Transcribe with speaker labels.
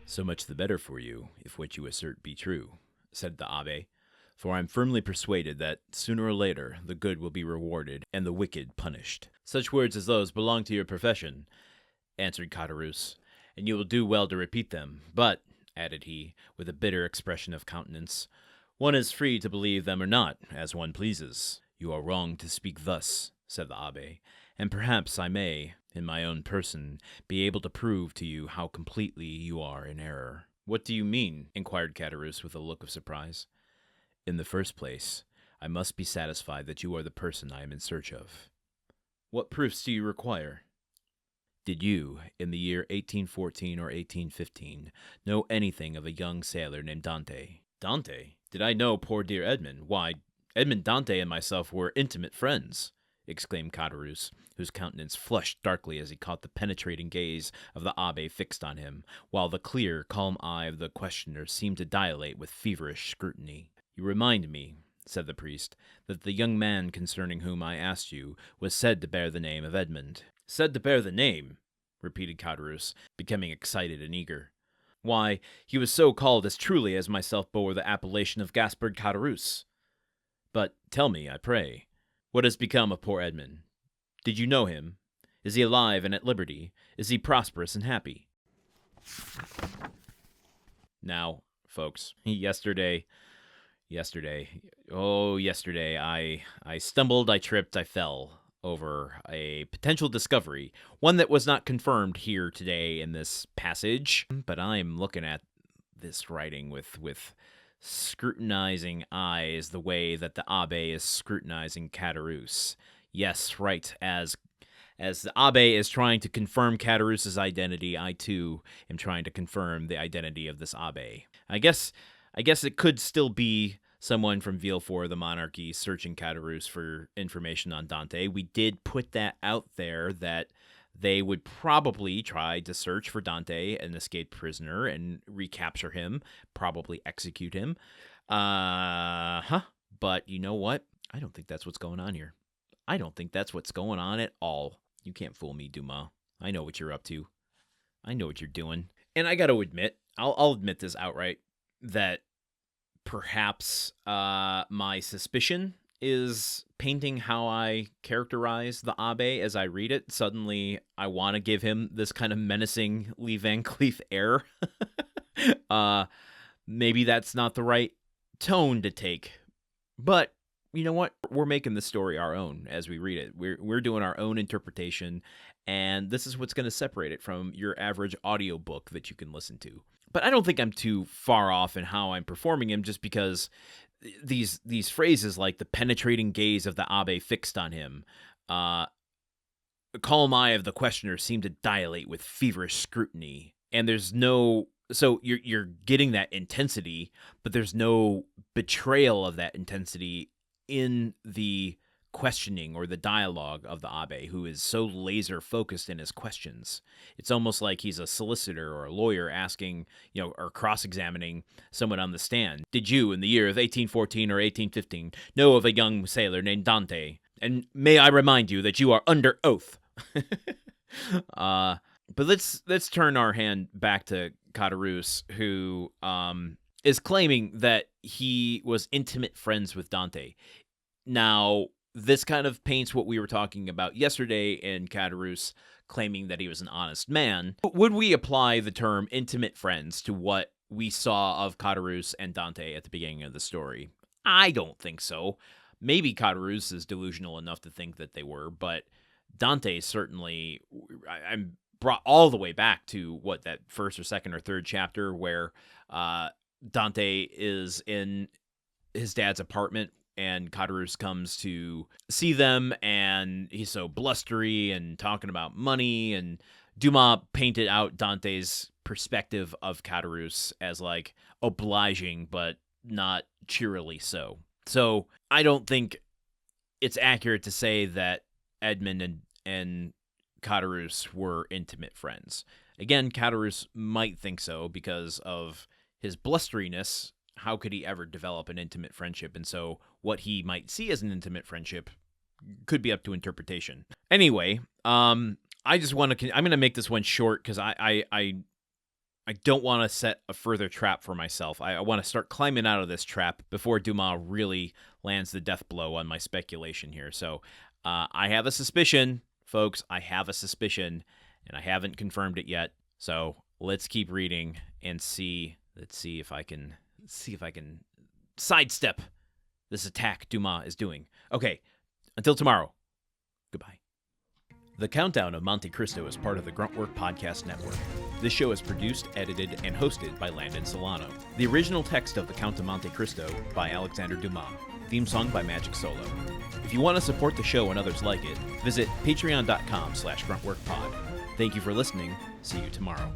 Speaker 1: So much the better for you, if what you assert be true, said the abbé, for I am firmly persuaded that, sooner or later, the good will be rewarded and the wicked punished. Such words as those belong to your profession, answered Caderousse, and you will do well to repeat them. But, added he, with a bitter expression of countenance, one is free to believe them or not, as one pleases. You are wrong to speak thus, said the abbé, and perhaps I may, in my own person, be able to prove to you how completely you are in error. What do you mean? Inquired Caderousse with a look of surprise. In the first place, I must be satisfied that you are the person I am in search of. What proofs do you require? Did you, in the year 1814 or 1815, know anything of a young sailor named Dante? Dante? Did I know poor dear Edmond? Why, Edmond Dantès and myself were intimate friends, exclaimed Caderousse, whose countenance flushed darkly as he caught the penetrating gaze of the abbé fixed on him, while the clear, calm eye of the questioner seemed to dilate with feverish scrutiny. You remind me, said the priest, that the young man concerning whom I asked you was said to bear the name of Edmond. Said to bear the name? Repeated Caderousse, becoming excited and eager. Why, he was so called as truly as myself bore the appellation of Gaspard Caderousse. But tell me, I pray, what has become of poor Edmond? Did you know him? Is he alive and at liberty? Is he prosperous and happy? Now, folks, yesterday, I stumbled, I tripped, I fell over a potential discovery, one that was not confirmed here today in this passage, but I'm looking at this writing with scrutinizing eyes the way that the abbé is scrutinizing Caderousse. Yes, right, as the abbé is trying to confirm Caderousse's identity, I too am trying to confirm the identity of this abbé. I guess it could still be someone from Villefort the Monarchy searching Caderousse for information on Dante. We did put that out there that they would probably try to search for Dante, an escaped prisoner, and recapture him, probably execute him. But you know what? I don't think that's what's going on here. I don't think that's what's going on at all. You can't fool me, Dumas. I know what you're up to. I know what you're doing. And I got to admit, I'll admit this outright, that perhaps my suspicion is painting how I characterize the abbé as I read it. Suddenly, I want to give him this kind of menacing Lee Van Cleef air. Maybe that's not the right tone to take. But you know what? We're making the story our own as we read it. We're doing our own interpretation, and this is what's going to separate it from your average audiobook that you can listen to. But I don't think I'm too far off in how I'm performing him, just because these phrases like the penetrating gaze of the abbé fixed on him, the calm eye of the questioner seemed to dilate with feverish scrutiny, and there's no... So you're getting that intensity, but there's no betrayal of that intensity in the questioning or the dialogue of the abbé, who is so laser focused in his questions. It's almost like he's a solicitor or a lawyer asking, or cross-examining someone on the stand. Did you, in the year of 1814 or 1815, know of a young sailor named Dante? And may I remind you that you are under oath. But let's turn our hand back to Caderousse, who is claiming that he was intimate friends with Dante. Now, this kind of paints what we were talking about yesterday in Caderousse claiming that he was an honest man. Would we apply the term intimate friends to what we saw of Caderousse and Dante at the beginning of the story? I don't think so. Maybe Caderousse is delusional enough to think that they were, but Dante certainly... I'm brought all the way back to that first or second or third chapter where Dante is in his dad's apartment and Caderousse comes to see them, and he's so blustery and talking about money, and Dumas painted out Dante's perspective of Caderousse as like obliging but not cheerily so. So I don't think it's accurate to say that Edmond and Caderousse were intimate friends. Again, Caderousse might think so because of his blusteriness. How could he ever develop an intimate friendship? And so what he might see as an intimate friendship could be up to interpretation. Anyway, I just want to... I'm going to make this one short because I I don't want to set a further trap for myself. I want to start climbing out of this trap before Dumas really lands the death blow on my speculation here. So I have a suspicion, folks. I have a suspicion, and I haven't confirmed it yet. So let's keep reading and see. Let's see if I can sidestep this attack Dumas is doing. Okay, until tomorrow. Goodbye. The Countdown of Monte Cristo is part of the Gruntwork Podcast Network. This show is produced, edited, and hosted by Landon Solano. The original text of The Count of Monte Cristo by Alexandre Dumas. Theme song by Magic Solo. If you want to support the show and others like it, visit patreon.com/gruntworkpod. Thank you for listening. See you tomorrow.